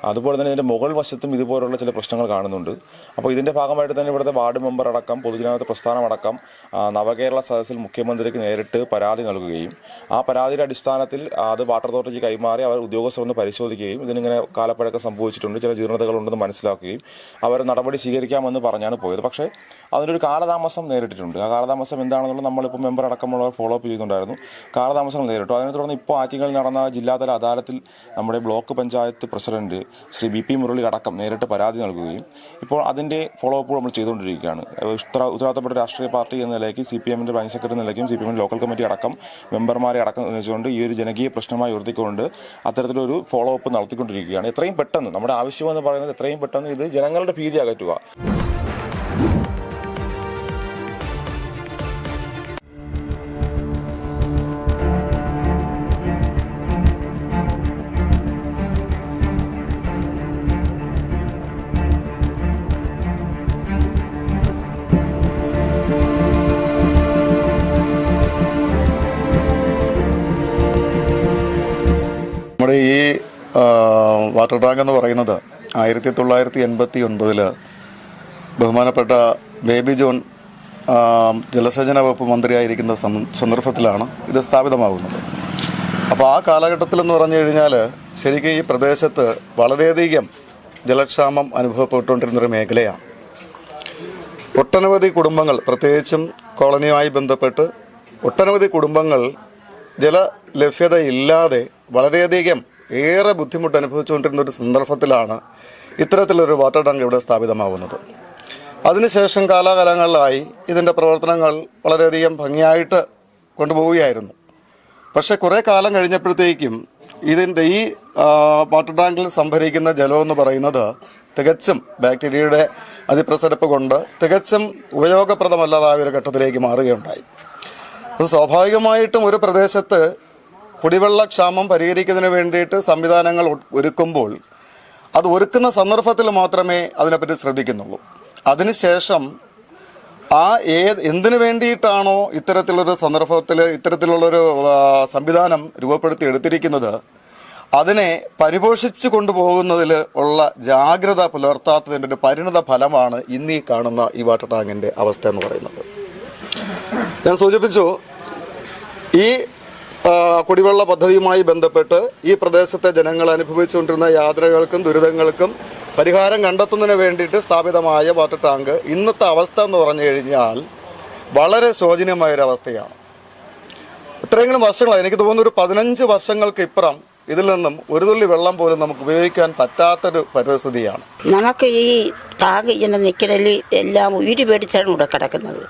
അതുപോലെ തന്നെ ഇതിൻ്റെ മുകൾ വശത്തും ഇതുപോലുള്ള ചില പ്രശ്നങ്ങൾ കാണുന്നുണ്ട്. അപ്പോൾ ഇതിൻ്റെ ഭാഗമായിട്ട് തന്നെ ഇവിടുത്തെ വാർഡ് മെമ്പർ അടക്കം പൊതുജനാധിപത്യ പ്രസ്ഥാനമടക്കം നവകേരള സദസ്സിൽ മുഖ്യമന്ത്രിക്ക് നേരിട്ട് പരാതി നൽകുകയും ആ പരാതിയുടെ അടിസ്ഥാനത്തിൽ അത് വാട്ടർ അതോറിറ്റിക്ക് കൈമാറി അവർ ഉദ്യോഗസ്ഥർ ഒന്ന് പരിശോധിക്കുകയും ഇതിനിങ്ങനെ കാലപ്പഴക്കം സംഭവിച്ചിട്ടുണ്ട്, ചില ജീർണതകളുണ്ടെന്ന് മനസ്സിലാക്കുകയും അവർ നടപടി സ്വീകരിക്കാമെന്ന് പറഞ്ഞാണ് പോയത്. പക്ഷേ അതിനൊരു കാലതാമസം നേരിട്ടിട്ടുണ്ട്. ആ കാലതാമസം എന്താണെന്നുള്ളത് നമ്മളിപ്പോൾ മെമ്പർ അടക്കമുള്ളവർ ഫോളോ അപ്പ് ചെയ്യുന്നുണ്ടായിരുന്നു. കാലതാമസം നേരിട്ടു. അതിനെ തുടർന്ന് ഇപ്പോൾ ആറ്റിങ്ങലിൽ നടന്ന ജില്ലാതല അദാലത്തിൽ നമ്മുടെ block panchayat president Shri BP Murali അടക്കം നേരിട്ട് പരാതി നൽകുകയും ഇപ്പോൾ അതിൻ്റെ ഫോളോ അപ്പ് നമ്മൾ ചെയ്തുകൊണ്ടിരിക്കുകയാണ്. ഉത്തരവാദിത്തപ്പെട്ട രാഷ്ട്രീയ പാർട്ടി എന്ന നിലയ്ക്ക് CPMന്റെ ബ്രാഞ്ച് സെക്രട്ടറി എന്ന നിലയ്ക്കും CPM ലോക്കൽ കമ്മിറ്റി അടക്കം മെമ്പർമാരെ അടക്കം വെച്ചുകൊണ്ട് ഈ ഒരു ജനകീയ പ്രശ്നമായി ഉയർത്തിക്കൊണ്ട് അത്തരത്തിലൊരു ഫോളോ അപ്പ് നടത്തിക്കൊണ്ടിരിക്കുകയാണ്. എത്രയും പെട്ടെന്ന് നമ്മുടെ ആവശ്യമെന്ന് പറയുന്നത് എത്രയും പെട്ടെന്ന് ഇത് ജനങ്ങളുടെ ഭീതി അകറ്റുക. നമ്മുടെ ഈ വാട്ടർ ടാങ്ക് എന്ന് പറയുന്നത് 1989 ബഹുമാനപ്പെട്ട ബേബി ജോൺ ജലസേചന വകുപ്പ് മന്ത്രിയായിരിക്കുന്ന സന്ദർഭത്തിലാണ് ഇത് സ്ഥാപിതമാകുന്നത്. അപ്പോൾ ആ കാലഘട്ടത്തിലെന്ന് പറഞ്ഞു കഴിഞ്ഞാൽ ശരിക്കും ഈ പ്രദേശത്ത് വളരെയധികം ജലക്ഷാമം അനുഭവപ്പെട്ടുകൊണ്ടിരുന്നൊരു മേഖലയാണ്. ഒട്ടനവധി കുടുംബങ്ങൾ, പ്രത്യേകിച്ചും കോളനിയുമായി ബന്ധപ്പെട്ട് ഒട്ടനവധി കുടുംബങ്ങൾ ജലലഭ്യതയില്ലാതെ വളരെയധികം ഏറെ ബുദ്ധിമുട്ട് അനുഭവിച്ചുകൊണ്ടിരുന്ന ഒരു സന്ദർഭത്തിലാണ് ഇത്തരത്തിലൊരു വാട്ടർ ടാങ്ക് ഇവിടെ സ്ഥാപിതമാവുന്നത്. അതിനുശേഷം കാലാകാലങ്ങളിലായി ഇതിൻ്റെ പ്രവർത്തനങ്ങൾ വളരെയധികം ഭംഗിയായിട്ട് കൊണ്ടുപോവുകയായിരുന്നു. പക്ഷേ കുറേ കാലം കഴിഞ്ഞപ്പോഴത്തേക്കും ഇതിൻ്റെ ഈ വാട്ടർ ടാങ്കിൽ സംഭരിക്കുന്ന ജലമെന്ന് പറയുന്നത് തികച്ചും ബാക്ടീരിയയുടെ അതിപ്രസരപ്പ് കൊണ്ട് തികച്ചും ഉപയോഗപ്രദമല്ലാതായ ഒരു ഘട്ടത്തിലേക്ക് മാറുകയുണ്ടായി. അത് സ്വാഭാവികമായിട്ടും ഒരു പ്രദേശത്ത് കുടിവെള്ളക്ഷാമം പരിഹരിക്കുന്നതിന് വേണ്ടിയിട്ട് സംവിധാനങ്ങൾ ഒരുക്കുമ്പോൾ അത് ഒരുക്കുന്ന സന്ദർഭത്തിൽ മാത്രമേ അതിനെപ്പറ്റി ശ്രദ്ധിക്കുന്നുള്ളൂ. അതിനുശേഷം എന്തിനു വേണ്ടിയിട്ടാണോ ഇത്തരത്തിലൊരു സന്ദർഭത്തിൽ ഇത്തരത്തിലുള്ളൊരു സംവിധാനം രൂപപ്പെടുത്തി എടുത്തിരിക്കുന്നത്, അതിനെ പരിപോഷിച്ചു കൊണ്ടുപോകുന്നതിൽ ഉള്ള ജാഗ്രത പുലർത്താത്തതിൻ്റെ ഒരു പരിണിത ഫലമാണ് ഇന്നീ കാണുന്ന ഈ വാട്ടർ ടാങ്കിൻ്റെ അവസ്ഥ എന്ന് പറയുന്നത്. ഞാൻ സൂചിപ്പിച്ചു, ഈ കുടിവെള്ള പദ്ധതിയുമായി ബന്ധപ്പെട്ട് ഈ പ്രദേശത്തെ ജനങ്ങൾ അനുഭവിച്ചുകൊണ്ടിരുന്ന യാതനകൾക്കും ദുരിതങ്ങൾക്കും പരിഹാരം കണ്ടെത്തുന്നതിന് വേണ്ടിയിട്ട് സ്ഥാപിതമായ വാട്ടർ ടാങ്ക് ഇന്നത്തെ അവസ്ഥ എന്ന് പറഞ്ഞു കഴിഞ്ഞാൽ വളരെ ശോചനീയമായൊരവസ്ഥയാണ്. ഇത്രയെങ്കിലും വർഷങ്ങളായി, എനിക്ക് തോന്നുന്നു ഒരു 15 വർഷങ്ങൾക്ക് ഇപ്പുറം ഇതിൽ നിന്നും ഒരു തുള്ളി വെള്ളം പോലും നമുക്ക് ഉപയോഗിക്കാൻ പറ്റാത്തൊരു പരിസ്ഥിതിയാണ്. നമുക്ക് ഈ ടാങ്ക് ഇങ്ങനെ നിൽക്കലിൽ എല്ലാം ഉയിര് പേടിച്ചാണ് ഇവിടെ കിടക്കുന്നത്.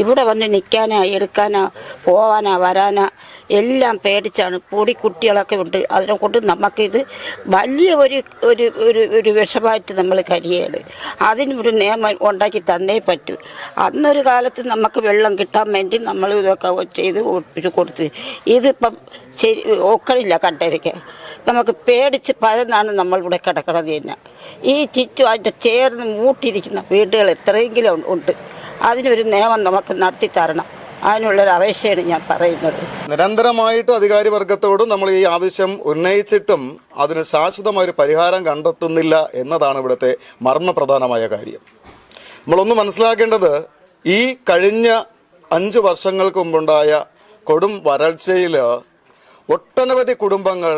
ഇവിടെ വന്ന് നിൽക്കാനോ എടുക്കാനോ പോവാനോ വരാനോ എല്ലാം പേടിച്ചാണ്. പൊടിക്കുട്ടികളൊക്കെ ഉണ്ട്. അതിനെ കൊണ്ട് നമുക്കിത് വലിയ ഒരു വിഷമായിട്ട് നമ്മൾ കഴിയാണ്. അതിനൊരു നിയമം ഉണ്ടാക്കി തന്നേ പറ്റൂ. അന്നൊരു കാലത്ത് നമുക്ക് വെള്ളം കിട്ടാൻ വേണ്ടി നമ്മൾ ഇതൊക്കെ ചെയ്ത് കൊടുത്ത്, ഇതിപ്പം ശരി ഒക്കണില്ല കണ്ടരിക്കാൻ. നമുക്ക് പേടിച്ച് പഴന്നാണ് നമ്മളിവിടെ കിടക്കണത് തന്നെ. ഈ ചുറ്റുമായിട്ട് ചേർന്ന് മൂട്ടിയിരിക്കുന്ന വീടുകൾ എത്രയെങ്കിലും ഉണ്ട്. അതിനൊരു നിയമം നമുക്ക് നടത്തി തരണം. അതിനുള്ളൊരു അപേക്ഷയാണ് ഞാൻ പറയുന്നത്. നിരന്തരമായിട്ട് അധികാരി വർഗത്തോടും നമ്മൾ ഈ ആവശ്യം ഉന്നയിച്ചിട്ടും അതിന് ശാശ്വതമായൊരു പരിഹാരം കണ്ടെത്തുന്നില്ല എന്നതാണ് ഇവിടുത്തെ മർമ്മപ്രധാനമായ കാര്യം. നമ്മളൊന്ന് മനസ്സിലാക്കേണ്ടത്, ഈ കഴിഞ്ഞ 5 വർഷങ്ങൾക്ക് മുമ്പുണ്ടായ കൊടും വരൾച്ചയിൽ ഒട്ടനവധി കുടുംബങ്ങൾ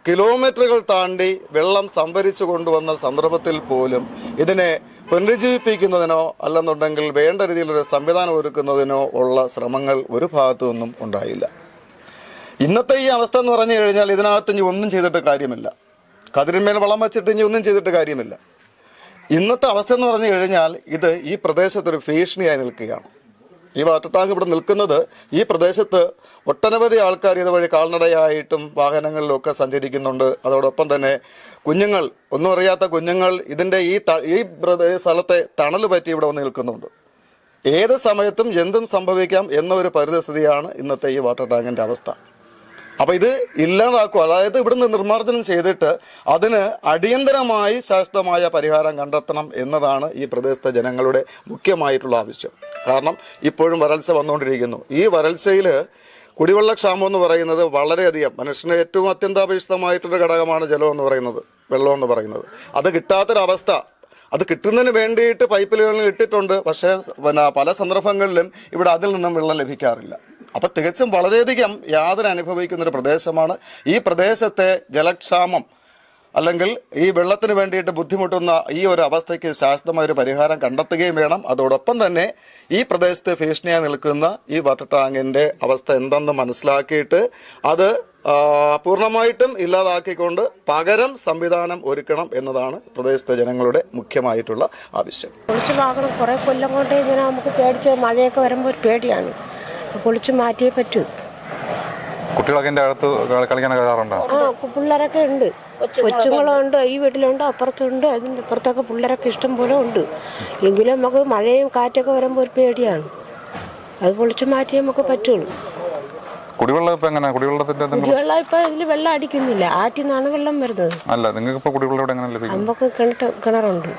കിലോമീറ്ററുകൾ താണ്ടി വെള്ളം സംഭരിച്ചു കൊണ്ടുവന്ന സന്ദർഭത്തിൽ പോലും ഇതിനെ പുനരുജ്ജീവിപ്പിക്കുന്നതിനോ അല്ലെന്നുണ്ടെങ്കിൽ വേണ്ട രീതിയിലൊരു സംവിധാനം ഒരുക്കുന്നതിനോ ഉള്ള ശ്രമങ്ങൾ ഒരു ഭാഗത്തു നിന്നും ഉണ്ടായില്ല. ഇന്നത്തെ ഈ അവസ്ഥ എന്ന് പറഞ്ഞു കഴിഞ്ഞാൽ ഇതിനകത്ത് ഇനി ഒന്നും ചെയ്തിട്ട് കാര്യമില്ല. കതിരിന്മേൽ വളം വെച്ചിട്ട് ഇനി ഒന്നും ചെയ്തിട്ട് കാര്യമില്ല. ഇന്നത്തെ അവസ്ഥ എന്ന് പറഞ്ഞു കഴിഞ്ഞാൽ ഇത് ഈ പ്രദേശത്തൊരു ഭീഷണിയായി നിൽക്കുകയാണ്. ഈ വാട്ടർ ടാങ്ക് ഇവിടെ നിൽക്കുന്നത് ഈ പ്രദേശത്ത് ഒട്ടനവധി ആൾക്കാർ ഇതുവഴി കാൽനടയായിട്ടും വാഹനങ്ങളിലൊക്കെ സഞ്ചരിക്കുന്നുണ്ട്. അതോടൊപ്പം തന്നെ കുഞ്ഞുങ്ങൾ, ഒന്നും അറിയാത്ത കുഞ്ഞുങ്ങൾ ഇതിൻ്റെ ഈ സ്ഥലത്തെ തണൽ പറ്റി ഇവിടെ വന്ന് നിൽക്കുന്നുണ്ട്. ഏത് സമയത്തും എന്തും സംഭവിക്കാം എന്ന ഒരു പരിസ്ഥിതിയാണ് ഇന്നത്തെ ഈ വാട്ടർ ടാങ്കിൻ്റെ അവസ്ഥ. അപ്പോൾ ഇത് ഇല്ലാതാക്കുക, അതായത് ഇവിടുന്ന് നിർമ്മാർജ്ജനം ചെയ്തിട്ട് അതിന് അടിയന്തരമായി ശാശ്വതമായ പരിഹാരം കണ്ടെത്തണം എന്നതാണ് ഈ പ്രദേശത്തെ ജനങ്ങളുടെ മുഖ്യമായിട്ടുള്ള ആവശ്യം. കാരണം ഇപ്പോഴും വരൾച്ച വന്നുകൊണ്ടിരിക്കുന്നു. ഈ വരൾച്ചയിൽ കുടിവെള്ളക്ഷാമം എന്ന് പറയുന്നത് വളരെയധികം മനുഷ്യന് ഏറ്റവും അത്യന്താപേക്ഷിതമായിട്ടൊരു ഘടകമാണ് ജലം എന്ന് പറയുന്നത്, വെള്ളം എന്ന് പറയുന്നത്. അത് കിട്ടാത്തൊരവസ്ഥ, അത് കിട്ടുന്നതിന് വേണ്ടിയിട്ട് പൈപ്പ് ലൈനുകൾ ഇട്ടിട്ടുണ്ട്. പക്ഷേ പല സന്ദർഭങ്ങളിലും ഇവിടെ അതിൽ നിന്നും വെള്ളം ലഭിക്കാറില്ല. അപ്പം തികച്ചും വളരെയധികം യാതന അനുഭവിക്കുന്നൊരു പ്രദേശമാണ്. ഈ പ്രദേശത്തെ ജലക്ഷാമം അല്ലെങ്കിൽ ഈ വെള്ളത്തിന് വേണ്ടിയിട്ട് ബുദ്ധിമുട്ടുന്ന ഈ ഒരു അവസ്ഥയ്ക്ക് ശാശ്വതമായൊരു പരിഹാരം കണ്ടെത്തുകയും വേണം. അതോടൊപ്പം തന്നെ ഈ പ്രദേശത്ത് ഭീഷണിയായി നിൽക്കുന്ന ഈ വാട്ടർ ടാങ്കിൻ്റെ അവസ്ഥ എന്തെന്ന് മനസ്സിലാക്കിയിട്ട് അത് പൂർണ്ണമായിട്ടും ഇല്ലാതാക്കിക്കൊണ്ട് പകരം സംവിധാനം ഒരുക്കണം എന്നതാണ് പ്രദേശത്തെ ജനങ്ങളുടെ മുഖ്യമായിട്ടുള്ള ആവശ്യം. പൊളിച്ചു മാറണം. കുറേ കൊല്ലം കൊണ്ട് ഇങ്ങനെ നമുക്ക് പേടിച്ച് മഴയൊക്കെ വരുമ്പോൾ ഒരു പേടിയാണ്. പൊളിച്ചു മാറ്റിയേ പറ്റൂ. കുട്ടികളൊക്കെ എൻ്റെ അടുത്ത് കളിക്കാൻ കയറാറുണ്ടോ? പിള്ളേരൊക്കെ ഉണ്ട്, കൊച്ചുങ്ങളുണ്ട്, ഈ വീട്ടിലുണ്ട്, അപ്പുറത്തുണ്ട്, അതിൻ്റെ അപ്പുറത്തൊക്കെ പിള്ളേരൊക്കെ ഇഷ്ടം പോലെ ഉണ്ട്. എങ്കിലും നമുക്ക് മഴയും കാറ്റൊക്കെ വരുമ്പോൾ ഒരു പേടിയാണ്. അത് പൊളിച്ചു മാറ്റിയേ നമുക്ക് പറ്റുള്ളൂ. കുടിവെള്ളം ഇപ്പം എങ്ങനെ? കുടിവെള്ളം ഇപ്പം ഇതിൽ വെള്ളം അടിക്കുന്നില്ല, ആറ്റിൽ നിന്നാണ് വെള്ളം വരുന്നത്. അല്ല, നിങ്ങൾക്ക് ഇപ്പോൾ കുടിവെള്ളം ഇവിടെ എങ്ങനെ ലഭിക്കും? നമുക്ക് കിണറുണ്ട്.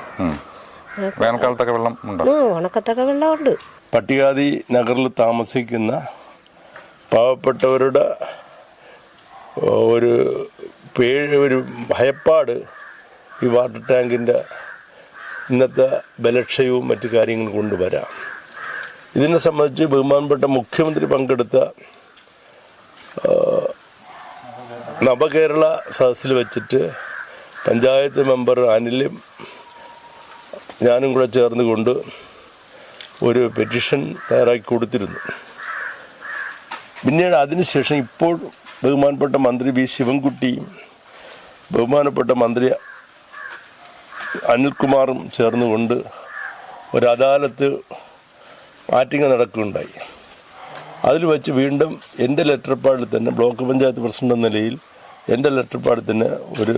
വേനൽക്കാലത്തൊക്കെ വെള്ളം ഉണ്ട്, ഉണക്കത്തൊക്കെ വെള്ളമുണ്ട്. പട്ടികാതി നഗറിൽ താമസിക്കുന്ന പാവപ്പെട്ടവരുടെ ഒരു ഭയപ്പാട് ഈ വാട്ടർ ടാങ്കിൻ്റെ ഇന്നത്തെ ബലക്ഷയവും മറ്റു കാര്യങ്ങളും കൊണ്ടുവരാം. ഇതിനെ സംബന്ധിച്ച് ബഹുമാനപ്പെട്ട മുഖ്യമന്ത്രി പങ്കെടുത്ത നവകേരള സദസ്സിൽ വെച്ചിട്ട് പഞ്ചായത്ത് മെമ്പർ അനിലും ഞാനും കൂടെ ചേർന്നുകൊണ്ട് ഒരു പെറ്റീഷൻ തയ്യാറാക്കി കൊടുത്തിരുന്നു. പിന്നീട് അതിനുശേഷം ഇപ്പോൾ ബഹുമാനപ്പെട്ട മന്ത്രി വി ശിവൻകുട്ടിയും ബഹുമാനപ്പെട്ട മന്ത്രി അനിൽകുമാറും ചേർന്നുകൊണ്ട് ഒരു അദാലത്ത് മാറ്റിങ് നടക്കുകയുണ്ടായി. അതിൽ വെച്ച് വീണ്ടും എൻ്റെ ലെറ്റർ പാഡിൽ തന്നെ ബ്ലോക്ക് പഞ്ചായത്ത് പ്രസിഡന്റ് എന്ന നിലയിൽ എൻ്റെ ലെറ്റർ പാഡിൽ തന്നെ ഒരു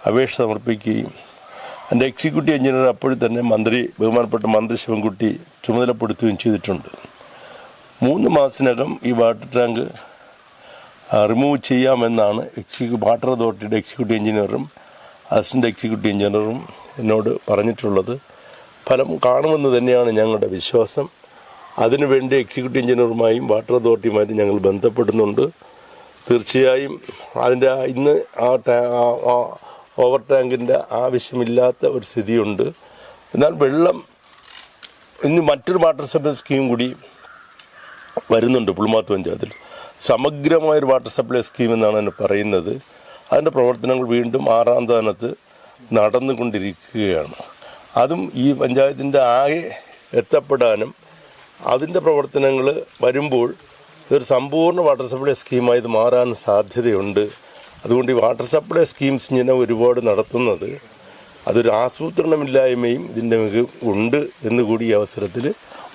അപേക്ഷ സമർപ്പിക്കുകയും എൻ്റെ എക്സിക്യൂട്ടീവ് എഞ്ചിനീയർ അപ്പോഴും തന്നെ ബഹുമാനപ്പെട്ട മന്ത്രി ശിവൻകുട്ടി ചുമതലപ്പെടുത്തുകയും ചെയ്തിട്ടുണ്ട്. 3 മാസത്തിനകം ഈ വാട്ടർ ടാങ്ക് റിമൂവ് ചെയ്യാമെന്നാണ് വാട്ടർ അതോറിറ്റിയുടെ എക്സിക്യൂട്ടീവ് എഞ്ചിനീയറും അസിസ്റ്റൻ്റ് എക്സിക്യൂട്ടീവ് എഞ്ചിനീയറും എന്നോട് പറഞ്ഞിട്ടുള്ളത്. ഫലം കാണുമെന്ന് തന്നെയാണ് ഞങ്ങളുടെ വിശ്വാസം. അതിനുവേണ്ടി എക്സിക്യൂട്ടീവ് എഞ്ചിനീയറുമായും വാട്ടർ അതോറിറ്റിയുമായിട്ട് ഞങ്ങൾ ബന്ധപ്പെടുന്നുണ്ട്. തീർച്ചയായും അതിൻ്റെ ഇന്ന് ആ ഓവർ ടാങ്കിൻ്റെ ആവശ്യമില്ലാത്ത ഒരു സ്ഥിതിയുണ്ട്. എന്നാൽ വെള്ളം ഇന്ന് മറ്റൊരു വാട്ടർ സപ്ലൈ സ്കീം കൂടി വരുന്നുണ്ട് പുളിമാത്ത് പഞ്ചായത്തിൽ. സമഗ്രമായൊരു വാട്ടർ സപ്ലൈ സ്കീം എന്നാണ് എന്നെ പറയുന്നത്. അതിൻ്റെ പ്രവർത്തനങ്ങൾ വീണ്ടും 6ാം സ്ഥാനത്ത് നടന്നുകൊണ്ടിരിക്കുകയാണ്. അതും ഈ പഞ്ചായത്തിൻ്റെ ആകെ എത്തപ്പെടാനും അതിൻ്റെ പ്രവർത്തനങ്ങൾ വരുമ്പോൾ ഇതൊരു സമ്പൂർണ്ണ വാട്ടർ സപ്ലൈ സ്കീമായി ഇത് മാറാൻ സാധ്യതയുണ്ട്. അതുകൊണ്ട് ഈ വാട്ടർ സപ്ലൈ സ്കീംസ് ഇങ്ങനെ ഒരുപാട് നടത്തുന്നത് അതൊരു ആസൂത്രണമില്ലായ്മയും ഇതിൻ്റെ ഉണ്ട് എന്നുകൂടി ഈ അവസരത്തിൽ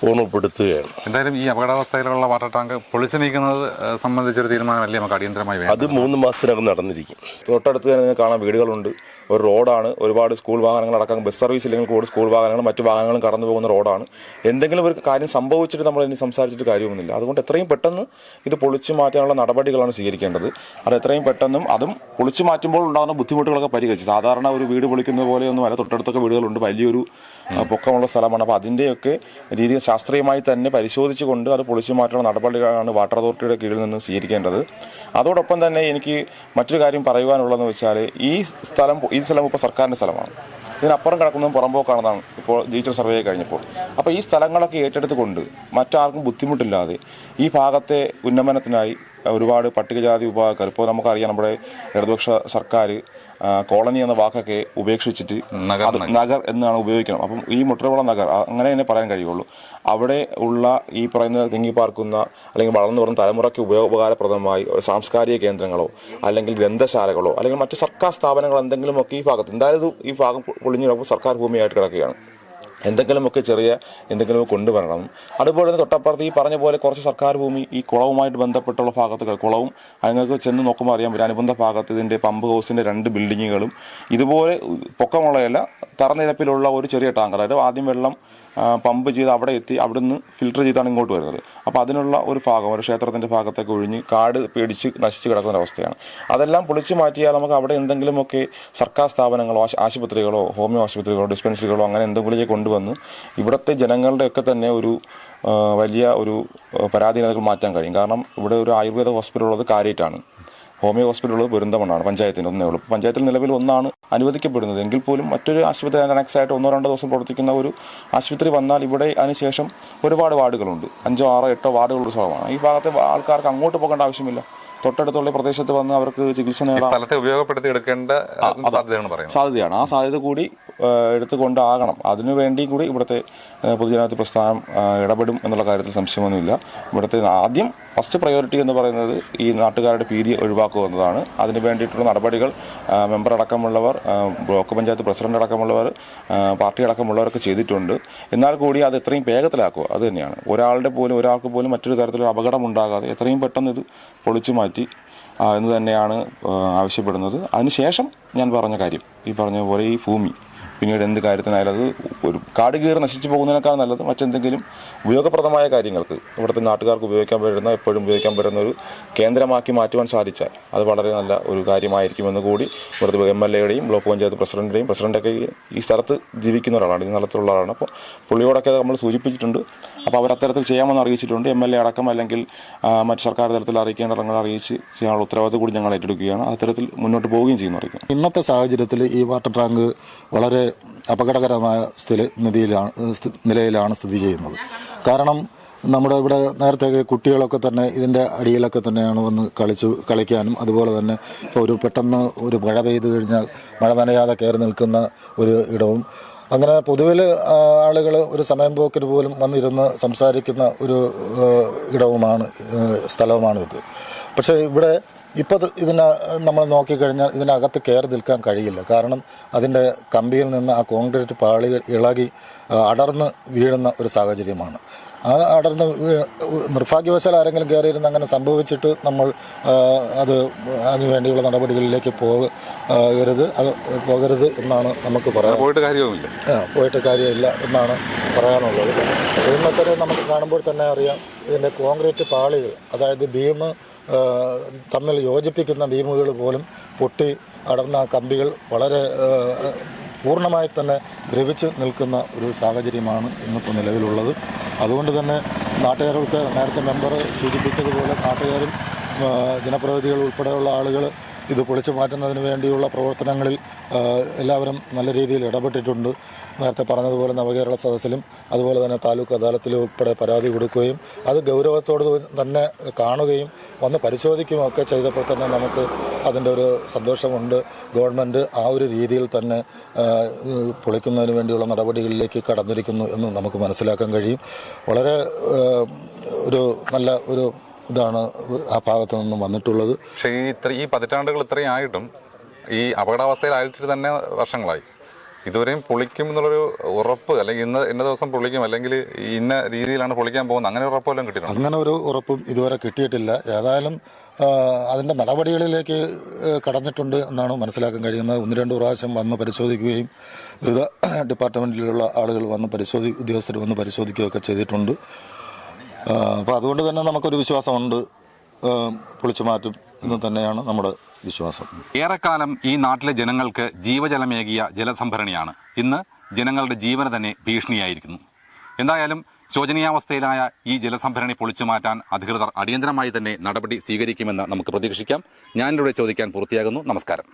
ഓർമ്മപ്പെടുത്തുകയാണ്. എന്തായാലും ഈ അപകടാവസ്ഥയിലുള്ള വാട്ടർ ടാങ്ക് പൊളിച്ചു നീക്കുന്നത് സംബന്ധിച്ചൊരു തീരുമാനമല്ലേ നമുക്ക് അടിയന്തരമായി വേണം? അത് 3 മാസത്തിനകം നടന്നിരിക്കും. തൊട്ടടുത്ത് തന്നെ കാണാൻ വീടുകളുണ്ട്, ഒരു റോഡാണ്, ഒരുപാട് സ്കൂൾ വാഹനങ്ങൾ അടക്കം ബസ് സർവീസ് ഇല്ലെങ്കിൽ കൂടി സ്കൂൾ വാഹനങ്ങളും മറ്റു വാഹനങ്ങളും കടന്നു പോകുന്ന റോഡാണ്. എന്തെങ്കിലും ഒരു കാര്യം സംഭവിച്ചിട്ട് നമ്മൾ ഇനി സംസാരിച്ചിട്ട് കാര്യമൊന്നുമില്ല. അതുകൊണ്ട് എത്രയും പെട്ടെന്ന് ഇത് പൊളിച്ചു മാറ്റാനുള്ള നടപടികളാണ് സ്വീകരിക്കേണ്ടത്. അത് എത്രയും പെട്ടെന്നും അതും പൊളിച്ചു മാറ്റുമ്പോൾ ഉണ്ടാകുന്ന ബുദ്ധിമുട്ടുകളൊക്കെ പരിഹരിച്ച്, സാധാരണ ഒരു വീട് പൊളിക്കുന്നത് പോലെയൊന്നും അല്ല, തൊട്ടടുത്തൊക്കെ വീടുകളുണ്ട്, വലിയൊരു പൊക്കമുള്ള സ്ഥലമാണ്. അപ്പോൾ അതിൻ്റെയൊക്കെ രീതി ശാസ്ത്രീയമായി തന്നെ പരിശോധിച്ചുകൊണ്ട് അത് പൊളിച്ചു മാറ്റാനുള്ള നടപടികളാണ് വാട്ടർ അതോറിറ്റിയുടെ കീഴിൽ നിന്ന് സ്വീകരിക്കേണ്ടത്. അതോടൊപ്പം തന്നെ എനിക്ക് മറ്റൊരു കാര്യം പറയുവാനുള്ളതെന്ന് വെച്ചാൽ ഈ സ്ഥലം ഇപ്പോൾ സർക്കാരിൻ്റെ സ്ഥലമാണ്. ഇതിനപ്പുറം കിടക്കുന്നതും പുറമ്പോക്കാണെന്നാണ് ഇപ്പോൾ ഡിജിറ്റൽ സർവേ കഴിഞ്ഞപ്പോൾ. അപ്പോൾ ഈ സ്ഥലങ്ങളൊക്കെ ഏറ്റെടുത്തുകൊണ്ട് മറ്റാർക്കും ബുദ്ധിമുട്ടില്ലാതെ ഈ ഭാഗത്തെ ഉന്നമനത്തിനായി ഒരുപാട് പട്ടികജാതി വിഭാഗക്കാർ, ഇപ്പോൾ നമുക്കറിയാം നമ്മുടെ ഇടതുപക്ഷ സർക്കാർ കോളനി എന്ന വാക്കൊക്കെ ഉപേക്ഷിച്ചിട്ട് നഗർ എന്നാണ് ഉപയോഗിക്കണം. അപ്പം ഈ മുട്ടറകുളം നഗർ അങ്ങനെ തന്നെ പറയാൻ കഴിയുള്ളൂ. അവിടെ ഉള്ള ഈ പറയുന്ന തിങ്ങിപ്പാർക്കുന്ന അല്ലെങ്കിൽ വളർന്നു വരുന്ന തലമുറയ്ക്ക് ഉപകാരപ്രദമായി സാംസ്കാരിക കേന്ദ്രങ്ങളോ അല്ലെങ്കിൽ ഗ്രന്ഥശാലകളോ അല്ലെങ്കിൽ മറ്റ് സർക്കാർ സ്ഥാപനങ്ങളോ എന്തെങ്കിലുമൊക്കെ ഈ ഭാഗത്ത്, എന്തായാലും ഈ ഭാഗം പൊളിഞ്ഞു സർക്കാർ ഭൂമിയായിട്ട് കിടക്കുകയാണ്, എന്തെങ്കിലുമൊക്കെ ചെറിയ എന്തെങ്കിലും കൊണ്ടുവരണം. അതുപോലെ തന്നെ തൊട്ടപ്പുറത്ത് ഈ പറഞ്ഞ പോലെ കുറച്ച് സർക്കാർ ഭൂമി ഈ കുളവുമായിട്ട് ബന്ധപ്പെട്ടുള്ള ഭാഗത്ത്, കുളവും അതിങ്ങൾക്ക് ചെന്ന് നോക്കുമ്പോൾ അറിയാൻ പറ്റും അനുബന്ധ ഭാഗത്ത് ഇതിൻ്റെ പമ്പ് ഹൗസിൻ്റെ 2 ബിൽഡിങ്ങുകളും ഇതുപോലെ പൊക്കമുള്ളതല്ല, തറനിരപ്പിലുള്ള ഒരു ചെറിയ ടാങ്കർ, അതായത് ആദ്യം വെള്ളം പമ്പ് ചെയ്ത് അവിടെ എത്തി അവിടുന്ന് ഫിൽറ്റർ ചെയ്താണ് ഇങ്ങോട്ട് വരുന്നത്. അപ്പോൾ അതിനുള്ള ഒരു ഭാഗം ഒരു ക്ഷേത്രത്തിൻ്റെ ഭാഗത്തേക്ക് ഒഴിഞ്ഞ് കാട് പേടിച്ച് നശിച്ച് കിടക്കുന്ന അവസ്ഥയാണ്. അതെല്ലാം പൊളിച്ചു മാറ്റിയാൽ നമുക്ക് അവിടെ എന്തെങ്കിലുമൊക്കെ സർക്കാർ സ്ഥാപനങ്ങളോ ആശുപത്രികളോ ഹോമിയോ ആശുപത്രികളോ ഡിസ്പെൻസറികളോ അങ്ങനെ എന്തെങ്കിലും കൊണ്ടുവന്ന് ഇവിടുത്തെ ജനങ്ങളുടെയൊക്കെ തന്നെ ഒരു വലിയ ഒരു പരാധീനതകൾ മാറ്റാൻ കഴിയും. കാരണം ഇവിടെ ഒരു ആയുർവേദ ഹോസ്പിറ്റൽ ഉള്ളത് കാര്യമായിട്ടാണ്, ഹോമിയോ ഹോസ്പിറ്റൽ ഉള്ളത് പെരുന്തമണ്ണാണ്, പഞ്ചായത്തിൻ്റെ ഒന്നേ ഉള്ളൂ. പഞ്ചായത്തിൽ നിലവിൽ ഒന്നാണ് അനുവദിക്കപ്പെടുന്നത്. എങ്കിൽ പോലും മറ്റൊരു ആശുപത്രി അനക്സായിട്ട് 1-2 ദിവസം പ്രവർത്തിക്കുന്ന ഒരു ആശുപത്രി വന്നാൽ ഇവിടെ അതിനുശേഷം ഒരുപാട് വാർഡുകളുണ്ട്, 5, 6, 8 വാർഡുകളുള്ള സ്ഥലമാണ്. ഈ ഭാഗത്തെ ആൾക്കാർക്ക് അങ്ങോട്ട് പോകേണ്ട ആവശ്യമില്ല, തൊട്ടടുത്തുള്ള പ്രദേശത്ത് വന്ന് അവർക്ക് ചികിത്സ നേടാം. സ്ഥലത്തെ ഉപയോഗപ്പെടുത്തി എടുക്കേണ്ട സാധ്യതയാണ്. ആ സാധ്യത കൂടി എടുത്തുകൊണ്ടാകണം. അതിനുവേണ്ടി കൂടി ഇവിടുത്തെ പൊതുജനാധിപത്യ പ്രസ്ഥാനം ഇടപെടും എന്നുള്ള കാര്യത്തിൽ സംശയമൊന്നുമില്ല. ഇവിടുത്തെ ആദ്യം ഫസ്റ്റ് പ്രയോറിറ്റി എന്ന് പറയുന്നത് ഈ നാട്ടുകാരുടെ ഭീതി ഒഴിവാക്കുക എന്നതാണ്. അതിന് വേണ്ടിയിട്ടുള്ള നടപടികൾ മെമ്പർ അടക്കമുള്ളവർ, ബ്ലോക്ക് പഞ്ചായത്ത് പ്രസിഡന്റ് അടക്കമുള്ളവർ, പാർട്ടി അടക്കമുള്ളവരൊക്കെ ചെയ്തിട്ടുണ്ട്. എന്നാൽ കൂടി അത് എത്രയും വേഗത്തിലാക്കുക, അത് തന്നെയാണ്. ഒരാൾക്ക് പോലും മറ്റൊരു തരത്തിലുള്ള അപകടം ഉണ്ടാകാതെ എത്രയും പെട്ടെന്ന് ഇത് പൊളിച്ചു മാറ്റി എന്ന് തന്നെയാണ് ആവശ്യപ്പെടുന്നത്. അതിനുശേഷം ഞാൻ പറഞ്ഞ കാര്യം, ഈ പറഞ്ഞ പോലെ ഈ ഭൂമി പിന്നീട് എന്ത് കാര്യത്തിനായാലും അത് ഒരു കാട് കയറി നശിച്ചു പോകുന്നതിനേക്കാൾ നല്ലത് മറ്റെന്തെങ്കിലും ഉപയോഗപ്രദമായ കാര്യങ്ങൾക്ക് ഇവിടുത്തെ നാട്ടുകാർക്ക് എപ്പോഴും ഉപയോഗിക്കാൻ പറ്റുന്ന ഒരു കേന്ദ്രമാക്കി മാറ്റുവാൻ സാധിച്ചാൽ അത് വളരെ നല്ല ഒരു കാര്യമായിരിക്കുമെന്ന് കൂടി ഇവിടുത്തെ MLA-യുടെയും ബ്ലോക്ക് പഞ്ചായത്ത് പ്രസിഡൻ്റൊക്കെ ഈ സ്ഥലത്ത് ജീവിക്കുന്ന ഒരാളാണ്, ഈ സ്ഥലത്തുള്ള ആളാണ്. അപ്പോൾ പുള്ളിയോടൊക്കെ നമ്മൾ സൂചിപ്പിച്ചിട്ടുണ്ട്. അപ്പോൾ അവരത്തരത്തിൽ ചെയ്യാമെന്ന് അറിയിച്ചിട്ടുണ്ട്. MLA അടക്കം അല്ലെങ്കിൽ മറ്റ് സർക്കാർ തലത്തിൽ അറിയിക്കേണ്ടവങ്ങൾ അറിയിച്ച് ചെയ്യാനുള്ള ഉത്തരവാദിത്തം കൂടി ഞങ്ങൾ ഏറ്റെടുക്കുകയാണ്. അത്തരത്തിൽ മുന്നോട്ട് പോവുകയും ചെയ്യുന്നു അറിയിക്കും. ഇന്നത്തെ സാഹചര്യത്തിൽ ഈ വാട്ടർ ടാങ്ക് വളരെ അപകടകരമായ നിലയിലാണ് സ്ഥിതി ചെയ്യുന്നത്. കാരണം നമ്മുടെ ഇവിടെ നേരത്തെ കുട്ടികളൊക്കെ തന്നെ ഇതിൻ്റെ അടിയിലൊക്കെ തന്നെയാണ് വന്ന് കളിക്കാനും അതുപോലെ തന്നെ ഒരു പെട്ടെന്ന് ഒരു മഴ പെയ്തു കഴിഞ്ഞാൽ മഴ നനയാതെ കയറി നിൽക്കുന്ന ഒരു ഇടവും, അങ്ങനെ പൊതുവിൽ ആളുകൾ ഒരു സമയം പോക്കിന് പോലും വന്നിരുന്ന് സംസാരിക്കുന്ന ഒരു സ്ഥലവുമാണിത്. പക്ഷേ ഇവിടെ ഇപ്പോൾ നമ്മൾ നോക്കിക്കഴിഞ്ഞാൽ ഇതിനകത്ത് കയറി നിൽക്കാൻ കഴിയില്ല. കാരണം അതിൻ്റെ കമ്പിയിൽ നിന്ന് ആ കോൺക്രീറ്റ് പാളികൾ ഇളകി അടർന്ന് വീഴുന്ന ഒരു സാഹചര്യമാണ്. ആ അടർന്ന് നിർഭാഗ്യവശാൽ ആരെങ്കിലും കയറിയിരുന്ന് അങ്ങനെ സംഭവിച്ചിട്ട് നമ്മൾ അതിനു വേണ്ടിയുള്ള നടപടികളിലേക്ക് പോകരുത് എന്നാണ് നമുക്ക് പറയാൻ. പോയിട്ട് കാര്യമില്ല എന്നാണ് പറയാനുള്ളത്. ഇന്നത്തെ നമുക്ക് കാണുമ്പോൾ തന്നെ അറിയാം, ഇതിൻ്റെ കോൺക്രീറ്റ് പാളികൾ, അതായത് ബീം തമ്മിൽ യോജിപ്പിക്കുന്ന ബീമുകൾ പോലും പൊട്ടി അടർന്ന കമ്പികൾ വളരെ പൂർണ്ണമായി തന്നെ ദ്രവിച്ച് നിൽക്കുന്ന ഒരു സാഹചര്യമാണ് ഇന്നിപ്പോൾ നിലവിലുള്ളത്. അതുകൊണ്ട് തന്നെ നാട്ടുകാർക്ക് നേരത്തെ മെമ്പർ സൂചിപ്പിച്ചതുപോലെ നാട്ടുകാരും ജനപ്രതിനിധികൾ ഉൾപ്പെടെയുള്ള ആളുകൾ ഇത് പൊളിച്ചു മാറ്റുന്നതിന് വേണ്ടിയുള്ള പ്രവർത്തനങ്ങളിൽ എല്ലാവരും നല്ല രീതിയിൽ ഇടപെട്ടിട്ടുണ്ട്. നേരത്തെ പറഞ്ഞതുപോലെ നവകേരള സദസ്സിലും അതുപോലെ തന്നെ താലൂക്ക് അദാലത്തിലും ഉൾപ്പെടെ പരാതി കൊടുക്കുകയും അത് ഗൗരവത്തോട് തന്നെ കാണുകയും വന്ന് പരിശോധിക്കുകയും ഒക്കെ ചെയ്തപ്പോൾ തന്നെ നമുക്ക് അതിൻ്റെ ഒരു സന്തോഷമുണ്ട്. ഗവൺമെൻറ് ആ ഒരു രീതിയിൽ തന്നെ പൊളിക്കുന്നതിന് വേണ്ടിയുള്ള നടപടികളിലേക്ക് കടന്നിരിക്കുന്നു എന്ന് നമുക്ക് മനസ്സിലാക്കാൻ കഴിയും. വളരെ ഒരു നല്ല ഒരു ഇതാണ് ആ ഭാഗത്തു നിന്നും വന്നിട്ടുള്ളത്. പക്ഷേ ഈ പതിറ്റാണ്ടുകൾ ഇത്രയും ആയിട്ടും ഈ അപകടാവസ്ഥയിലായിട്ട് തന്നെ വർഷങ്ങളായി. ഇതുവരെയും പൊളിക്കും എന്നുള്ളൊരു ഉറപ്പ്, അല്ലെങ്കിൽ ഇന്ന ദിവസം പൊളിക്കും, അല്ലെങ്കിൽ ഇന്ന രീതിയിലാണ് പൊളിക്കാൻ പോകുന്നത്, അങ്ങനെ ഉറപ്പ് വല്ലതും കിട്ടിയിട്ടുണ്ട്? അങ്ങനെ ഒരു ഉറപ്പും ഇതുവരെ കിട്ടിയിട്ടില്ല. ഏതായാലും അതിൻ്റെ നടപടികളിലേക്ക് കടന്നിട്ടുണ്ട് എന്നാണ് മനസ്സിലാക്കാൻ കഴിയുന്നത്. 1-2 പ്രാവശ്യം വന്ന് പരിശോധിക്കുകയും വിവിധ ഡിപ്പാർട്ട്മെൻറ്റിലുള്ള ആളുകൾ വന്ന് ഉദ്യോഗസ്ഥർ വന്ന് പരിശോധിക്കുകയൊക്കെ ചെയ്തിട്ടുണ്ട്. അപ്പോൾ അതുകൊണ്ട് തന്നെ നമുക്കൊരു വിശ്വാസമുണ്ട്, പൊളിച്ചു മാറ്റും എന്ന് തന്നെയാണ് നമ്മുടെ വിശ്വാസം. ഏറെക്കാലം ഈ നാട്ടിലെ ജനങ്ങൾക്ക് ജീവജലമേകിയ ജലസംഭരണിയാണ് ഇന്ന് ജനങ്ങളുടെ ജീവന് തന്നെ ഭീഷണിയായിരിക്കുന്നു. എന്തായാലും ശോചനീയാവസ്ഥയിലായ ഈ ജലസംഭരണി പൊളിച്ചു മാറ്റാൻ അധികൃതർ അടിയന്തരമായി തന്നെ നടപടി സ്വീകരിക്കുമെന്ന് നമുക്ക് പ്രതീക്ഷിക്കാം. ഞാനിവിടെ ചോദിക്കാൻ പൂർത്തിയാകുന്നു. നമസ്കാരം.